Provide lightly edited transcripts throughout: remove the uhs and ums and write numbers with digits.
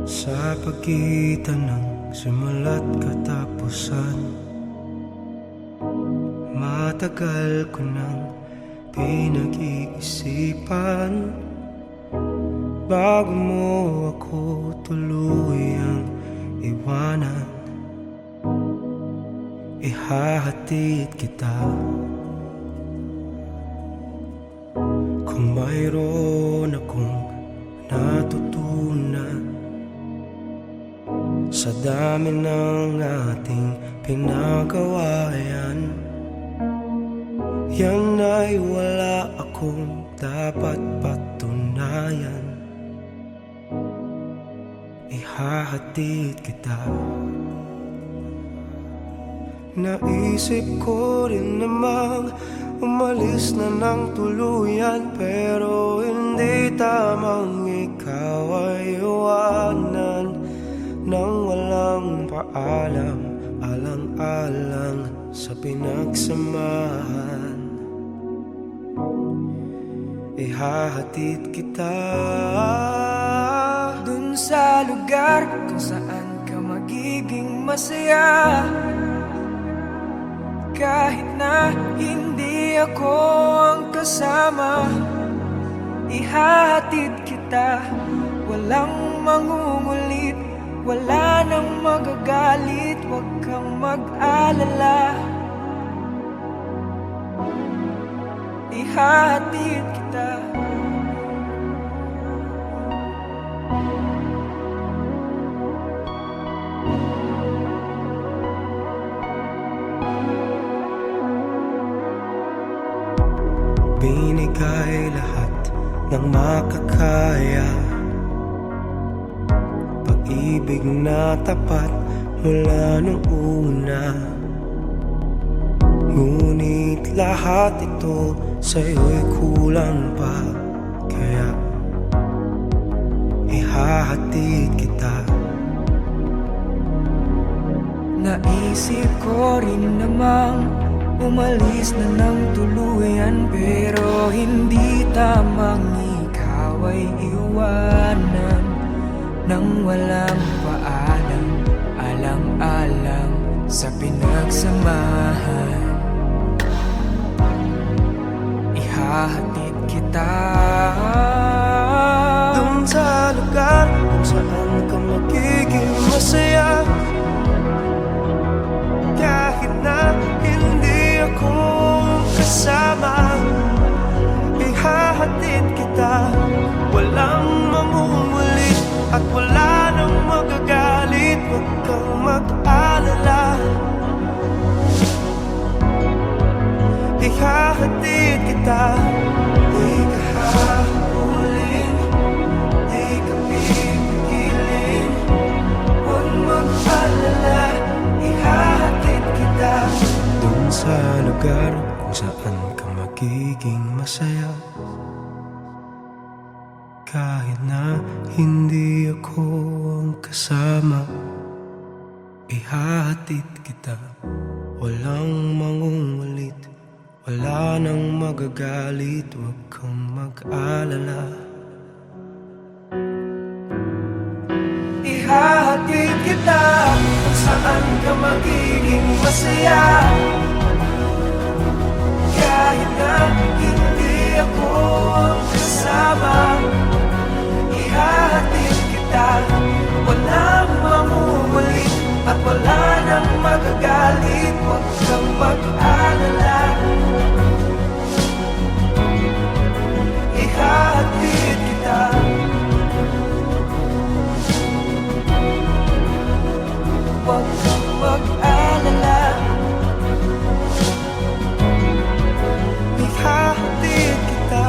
Sa pagitan ng simula't katapusan, matagal ko nang pinag-iisipan bago mo ako tuluyang iwanan. Ihahatid kita kung mayroon akong natutunan sa dami ng ating pinagawa. Yan ay wala akong dapat patunayan. Ihahatid kita. Naisip ko rin namang umalis na ng tuluyan, pero hindi tamang ikaw ay iwanan nang walang paalam, alang-alang sa pinagsamahan. Ihahatid kita dun sa lugar kung saan ka magiging masaya, kahit na hindi ako ang kasama. Ihahatid kita, walang mangungulit, wala nang magagalit, huwag kang mag-alala. Ihahatid kita. Binigay lahat ng makakaya, pag-ibig na tapat mula nung una. Ngunit lahat ito sa'yo'y kulang pa, kaya ihahatid kita. Naisip ko rin namang umalis na ng tuluyan, pero hindi tamang ikaw ay iwanan nang walang paalam, alang-alang sa pinagsamahan. Ihahatid kita dun sa lugar kung saan ka magiging masaya, kahit na hindi ako kasama. Ihahatid kita, walang mamumulit at wala nang magagalit, huwag kang mag-alala. Ihahatid kita, di ka hahabulin, di ka pipigilin, huwag mag-alala. Ihahatid kita dun sa lugar kung saan ka magiging masaya, kahit na hindi ako ang kasama. Ihahatid kita, walang mangungulit, wala nang magagalit, huwag kang mag-alala. Ihahatid kita kung saan ka magiging masaya, kahit na hindi ako ang kasama. Ihahatid kita, walang mamumulit at wala nang magagalit, huwag kang mag-alala. Ihahatid kita. Huwag kang mag-alala. Ihahatid kita.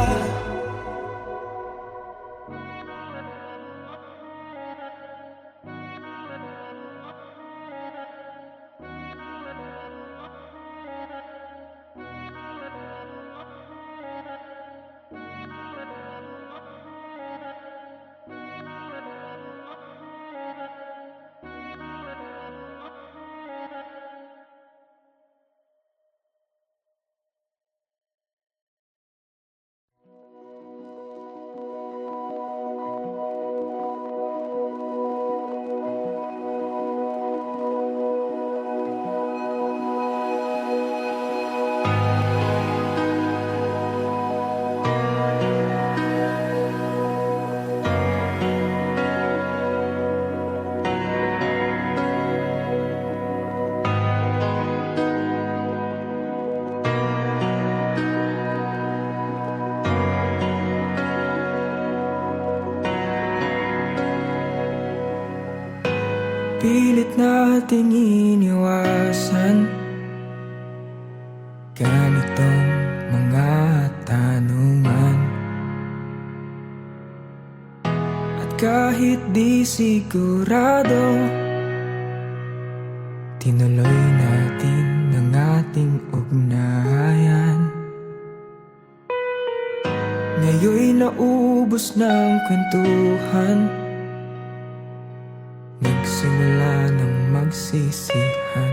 pilit nating iniwasan ganitong mga tanungan. At kahit di sigurado, tinuloy natin ang ating ugnayan. Ngayon'y naubos ng kwentuhan, nagsimula ng magsisihan.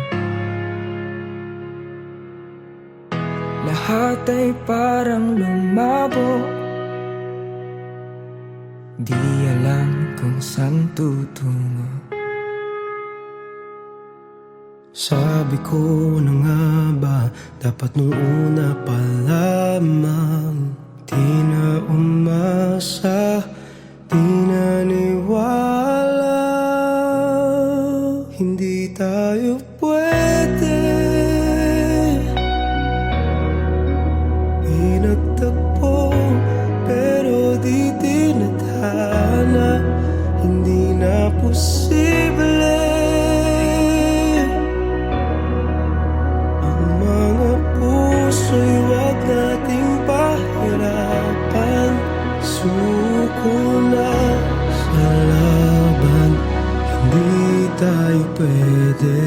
Lahat ay parang lumabo, di alam kung saan tutungo. Sabi ko na nga ba, dapat nung una pa lamang. Di na umasa, di naniwala, hindi tayo pwede. Pinagtagpo pero di tinadhana, hindi na posible. Ang mga puso'y wag nating pahirapan. Suko na sa laban, hindi tayo pwede.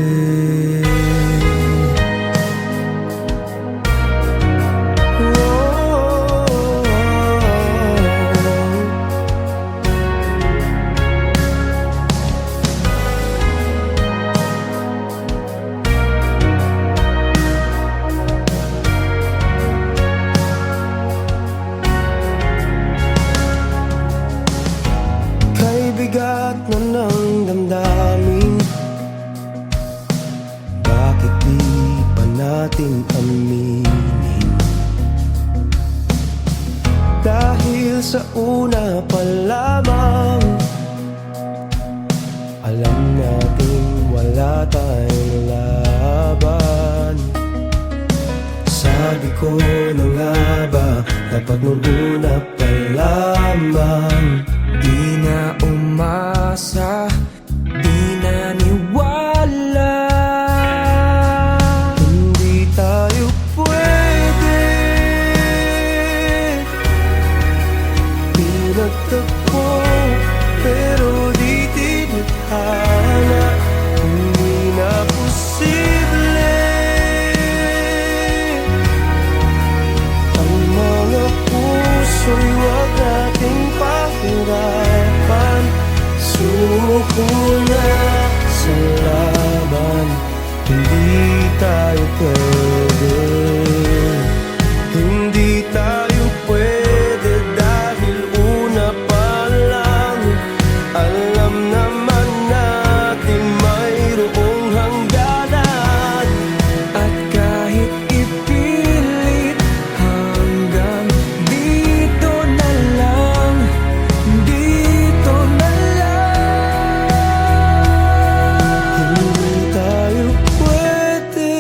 Bigat na ng damdamin, bakit di pa natin aminin? Dahil sa una pa lamang, alam natin wala tayong laban. Sabi ko na nga ba, dapat nung una pa lamang. Di na umasa, di naniwala, hindi tayo pwede. Pinagtagpo pero di tinadhana, hindi na posible. Ang mga puso'y wag nating pahirapan. Suko na sa laban, hindi tayo pwede. Hindi tayo pwede dahil una pa lang, alam naman natin mayroong hangganan. at kahit ipilit hanggang dito na lang, dito na lang. Hindi tayo pwede.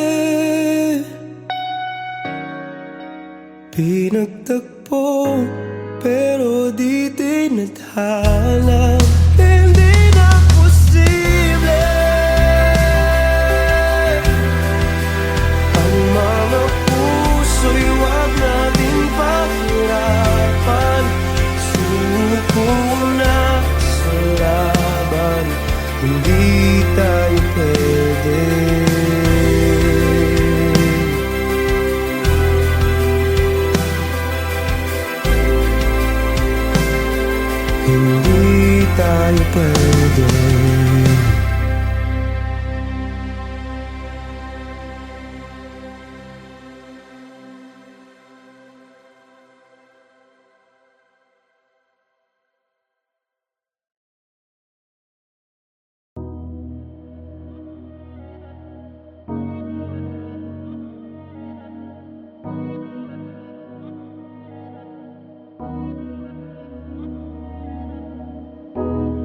Pinagtagpo pero di tinadhana, hindi na posible. Ang mga puso'y wag natin pahirapan. Suko na sa laban, hindi tayo pwede. Hindi tayo pwede.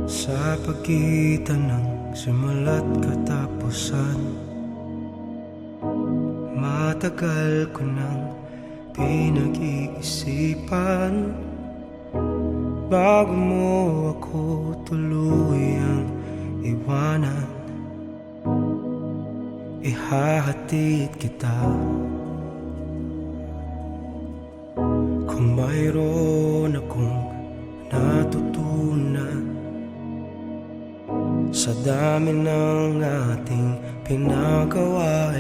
Sa pagitan ng simula't katapusan, matagal ko nang pinag-iisipan. Bago mo ako tuluyang iwanan, ihahatid kita. Kung mayroon akong natutunan sa dami ng ating pinagawa,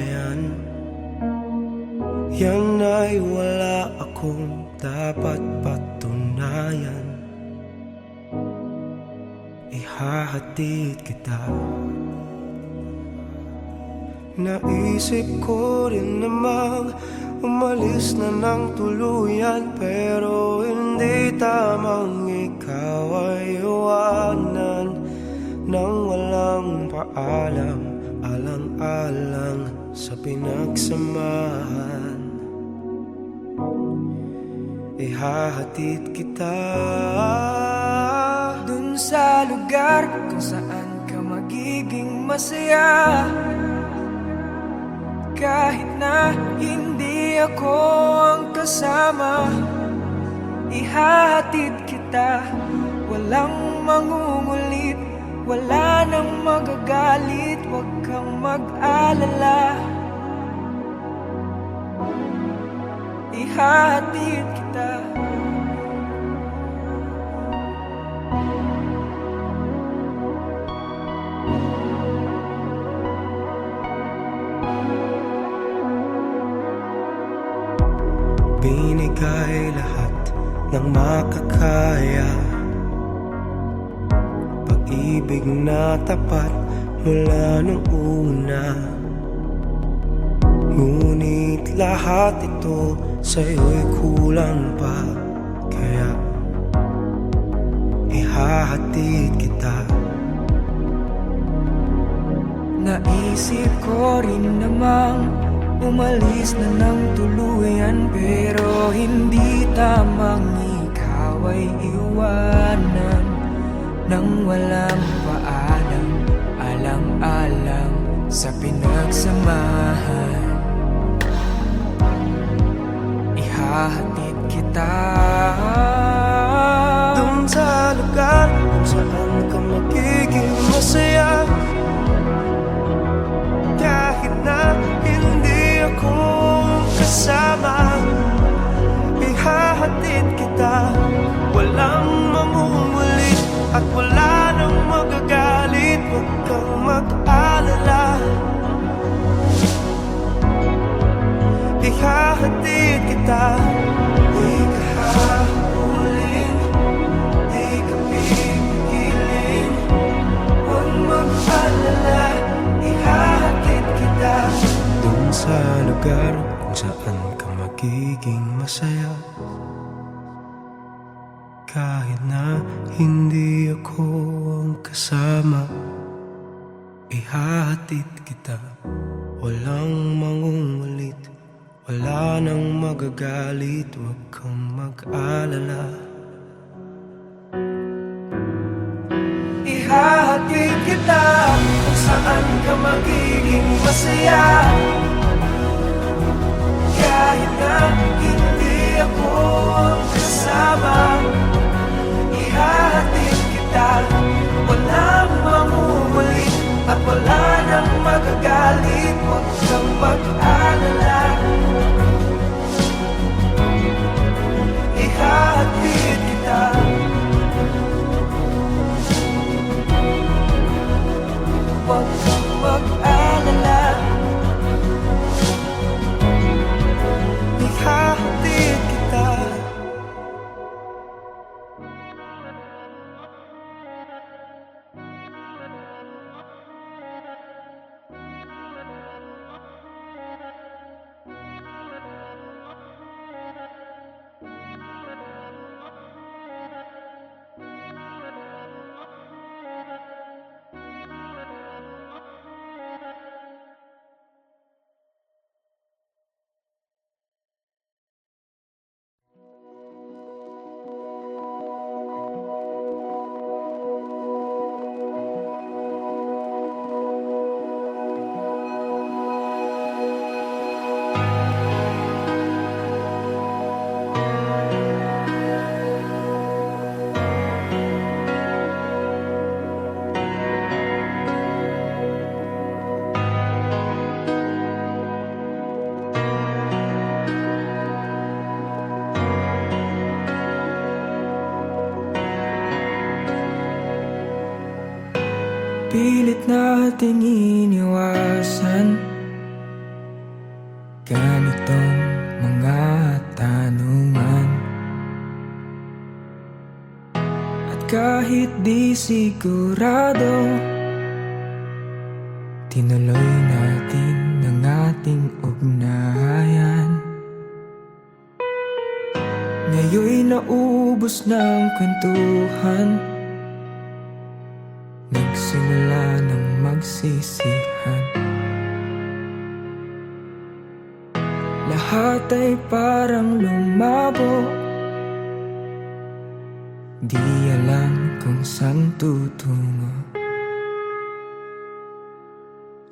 yan ay wala akong dapat patunayan. Ihahatid kita. Naisip ko rin namang umalis na ng tuluyan, pero hindi tamang ikaw ay iwanan nang walang paalam, alang-alang sa pinagsamahan. Ihahatid kita dun sa lugar kung saan ka magiging masaya. Kahit na hindi ako ang kasama, ihahatid kita. Walang mangungulit, wala nang magagalit, huwag kang mag-alala. Ihahatid kita. Binigay lahat ng makakaya, pag-ibig na tapat mula nung una. Ngunit lahat ito sa'yo'y kulang pa, kaya ihahatid kita. Naisip ko rin namang umalis na ng tuluyan, pero hindi tamang ikaw ay iwanan nang walang paalam, alang-alang sa pinagsamahan. Ihahatid kita dun sa lugar kung saan ka magiging masaya. Kahit na hindi ako kasama, ihahatid kita. Walang mamumulit at wala nang magagalit, huwag kang mag-alala. Ihahatid kita. Di ka hahabulin, di ka pipigilin, huwag mag-alala. Ihahatid kita dun sa lugar kung saan ka magiging masaya. Kahit na hindi ako ang kasama, ihahatid kita. Walang mangungulit, wala nang magagalit, huwag kang mag-alala. Ihahatid kita kung saan ka magiging masaya. Kahit na hindi ako ang kasama, ihahatid kita. Walang mamumulit at wala nang magagalit, huwag kang mag-alala. Ihahatid kita. Huwag kang mag-alala. Ihahatid kita. pilit nating iniwasan ganitong mga tanungan. At kahit di sigurado, tinuloy natin ang ating ugnayan. Ngayon'y naubos ng kwentuhan, nagsimula ng magsisihan. Lahat ay parang lumabo, di alam kung saan tutungo.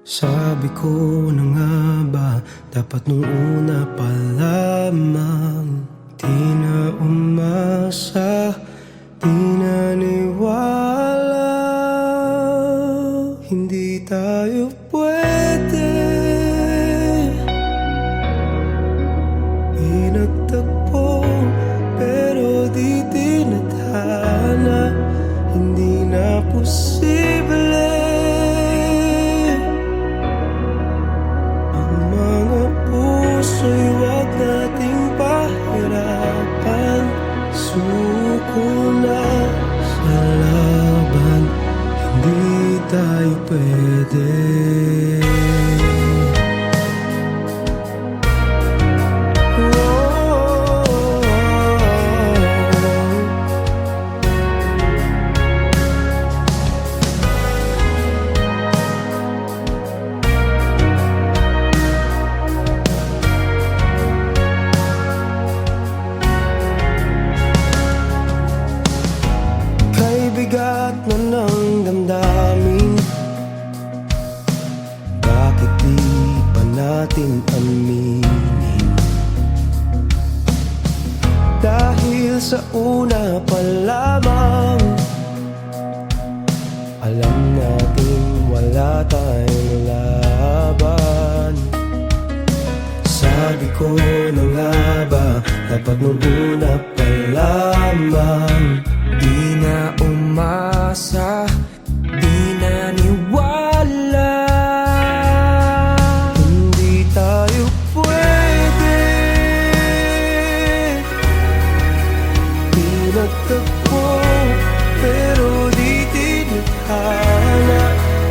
Sabi ko na nga ba, dapat nung una pa lamang, di na umasa, di naniwala. Hindi tayo pwede, pinagtagpo pero di tinadhana. Hindi na posible ang mga puso'y wag nating pahirapan. Suko na sa laban, hindi tayo pwede. Bigat na ng damdamin, bakit di pa natin aminin? Dahil sa una pa lamang, alam natin wala tayong laban. Sabi ko na nga ba, dapat nung una pa lamang, di na umasa, di naniwala. Hindi tayo pwede, pinagtagpo pero di tinadhana.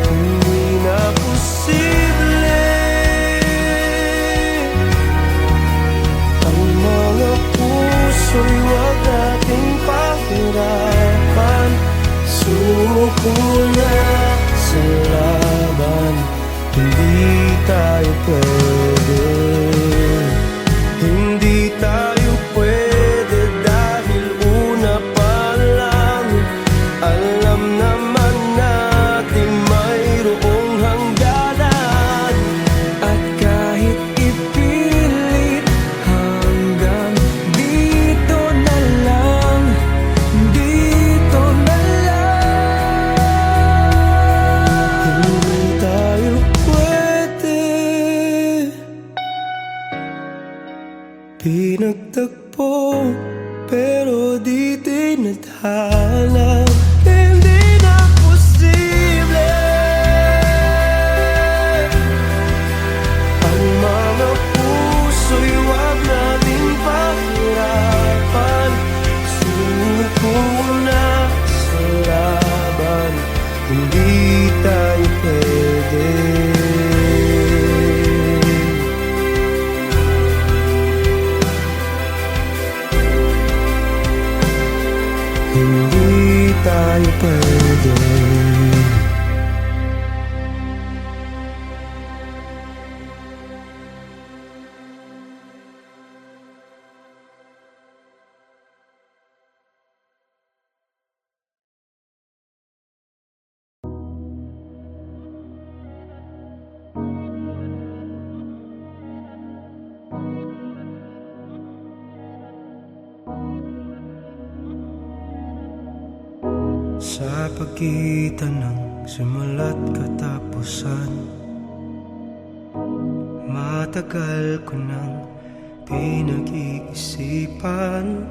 Hindi na posible ang mga puso'y wag nating pahirapan. Suko na sa laban, hindi tayo pwede. Hindi tayo pwede dahil una pa lang, alam naman natin mayroong hangganan. At kahit ipilit, hanggang dito na lang, dito na lang. Hindi tayo pwede, pinagtagpo pero di tinadhana. Hindi na posible ang mga puso'y wag nating pahirapan. Suko na sa laban, hindi tayo pwede. Hindi tayo pwede. Sa pagitan ng simula't katapusan, matagal ko nang pinag-iisipan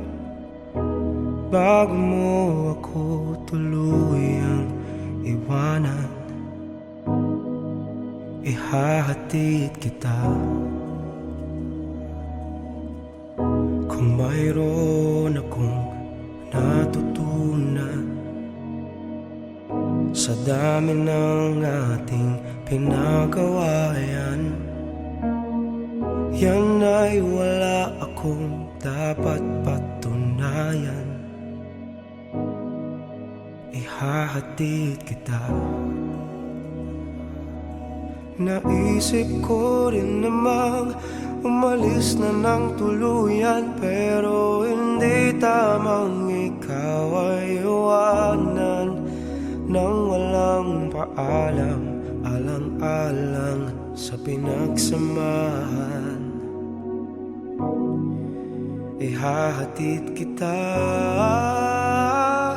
bago mo ako tuluyang iwanan. ihahatid kita. Kung mayroon akong natutunan sa dami ng ating pinagawa, yan ay wala akong dapat patunayan. Ihahatid kita. Naisip ko rin namang umalis na ng tuluyan, pero hindi tamang ikaw ay iwanan nang walang paalam, alang-alang sa pinagsamahan. Ihahatid kita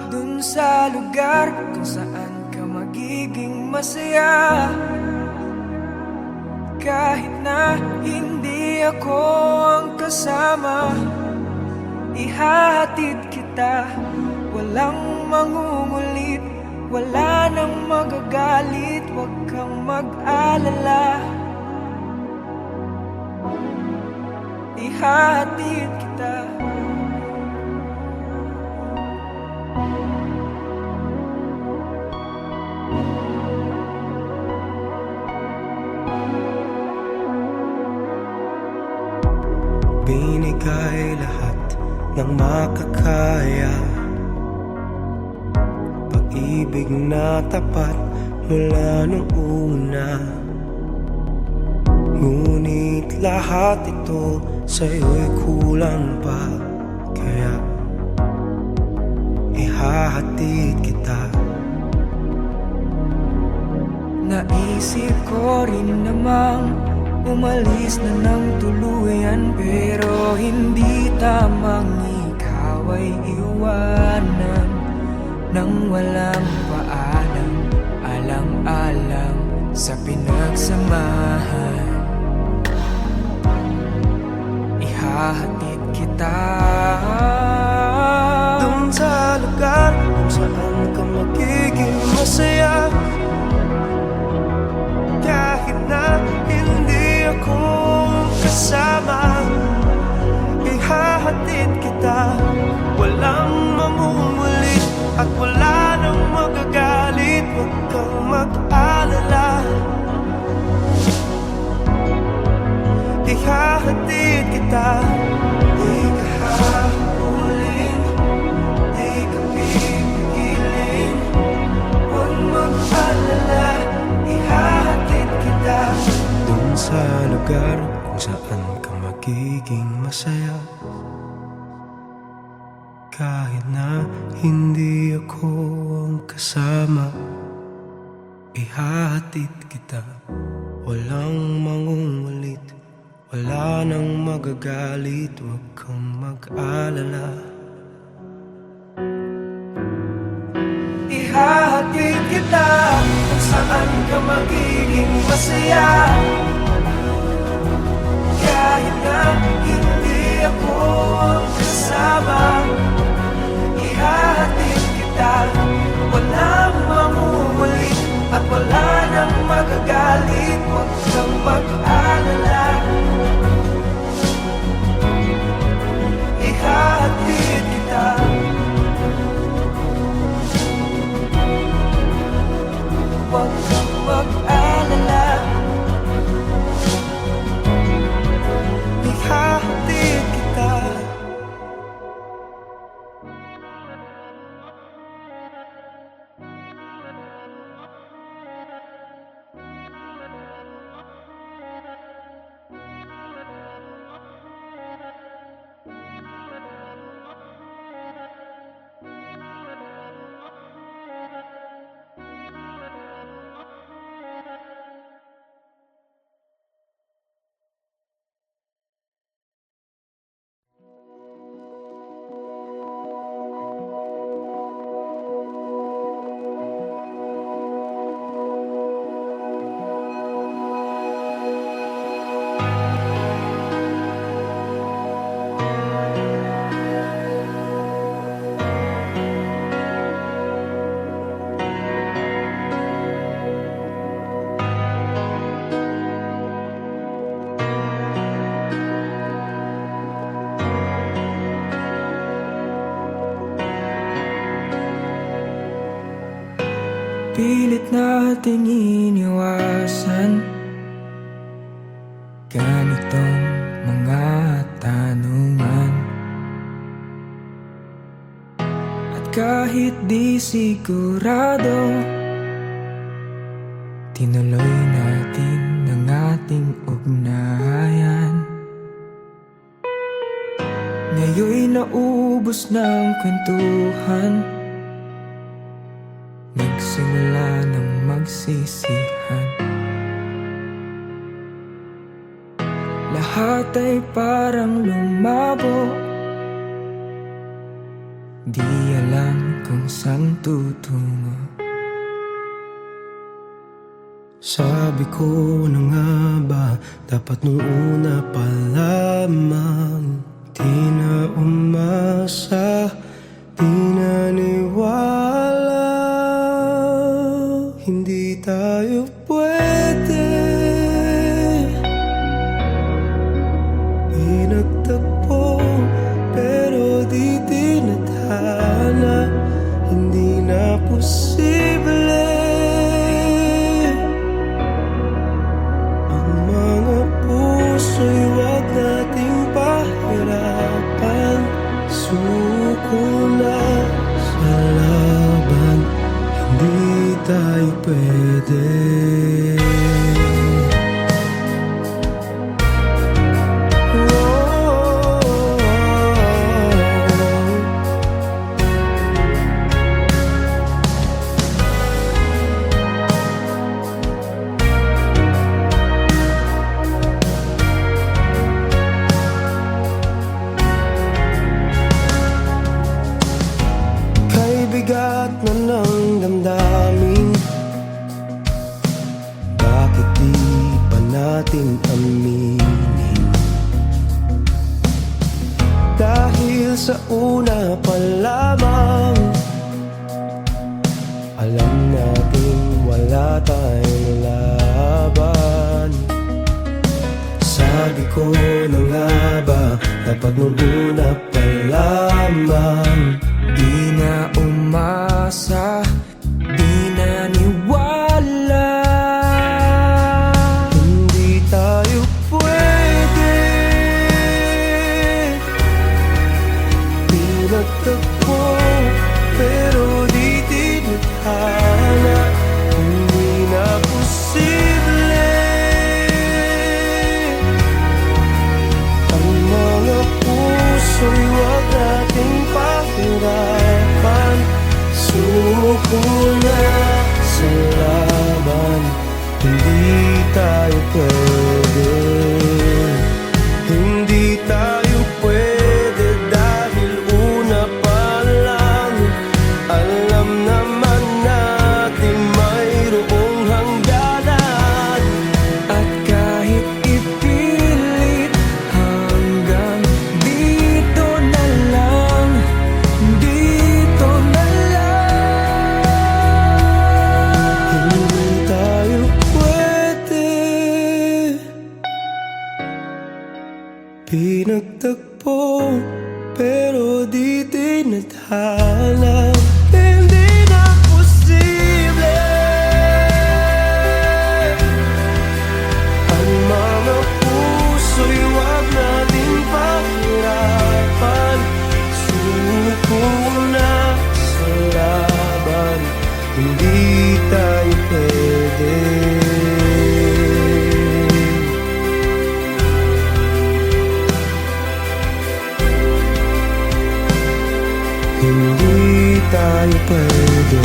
dun sa lugar kung saan ka magiging masaya. Kahit na hindi ako ang kasama, ihahatid kita. Walang mangungulit, wala nang magagalit, huwag kang mag-alala. Ihahatid kita. Binigay lahat ng makakaya, pag-ibig na tapat mula nung una. Ngunit lahat ito sa'yo'y kulang pa, kaya ihahatid kita. Naisip ko rin namang umalis na ng tuluyan, pero hindi tamang ikaw ay iwanan nang walang paalam, alang-alang sa pinagsamahan. Ihahatid kita Dun sa lugar kung saan ka magiging masaya. Kahit na hindi ako kasama, ihahatid kita. Walang mamumulit at wala nang magagalit, huwag kang mag-alala. Ihahatid kita. Di ka hahabulin, di ka pipigilin, huwag mag-alala. Ihahatid kita dun sa lugar kung saan ka magiging masaya. Kahit na hindi ako ang kasama, ihahatid kita. Walang mangungulit, wala nang magagalit, huwag kang mag-alala. Ihahatid kita kung saan ka magiging masaya. Kahit na hindi ako ang kasama, ihahatid kita. Walang mamumulit at wala nang magagalit, huwag kang mag-alala. Ihahatid kita. Huwag kang mag-alala. Ihahatid kita. nating iniwasan ganitong mga tanungan. At kahit di sigurado, tinuloy natin ang ating ugnayan. Ngayon'y naubos ng kwentuhan, nagsimula ng magsisihan. Lahat ay parang lumabo, di alam kung saan tutungo. Sabi ko na nga ba, dapat nung una pa lamang, di na umasa, di naniwala. Hindi tayo pwede, pinagtagpo pero di tinadhana. Hindi na posible ang mga puso'y wag nating pahirapan. Suko na sa laban, hindi tayo pwede. Bigat na ng damdamin, bakit di pa natin aminin? Dahil sa una pa lamang, alam natin wala tayong laban. Sabi ko na nga ba, dapat nung una pa lamang, di na umasa, di naniwala. Hindi tayo pwede, pinagtagpo pero di tinadhana. Hindi na posible ang mga puso'y wag nating pahirapan. Suko na sa laban, hindi tayo pwede. Hindi tayo pwede dahil una pa lang, alam naman natin mayroong hangganan. At kahit ipilit, hanggang dito na lang, dito na lang. Hindi tayo pwede, pinagtagpo pero di tinadhana. Hindi na posible ang mga puso'y wag nating pahirapan. Suko na sa laban, hindi tayo pwede. Hindi tayo pwede.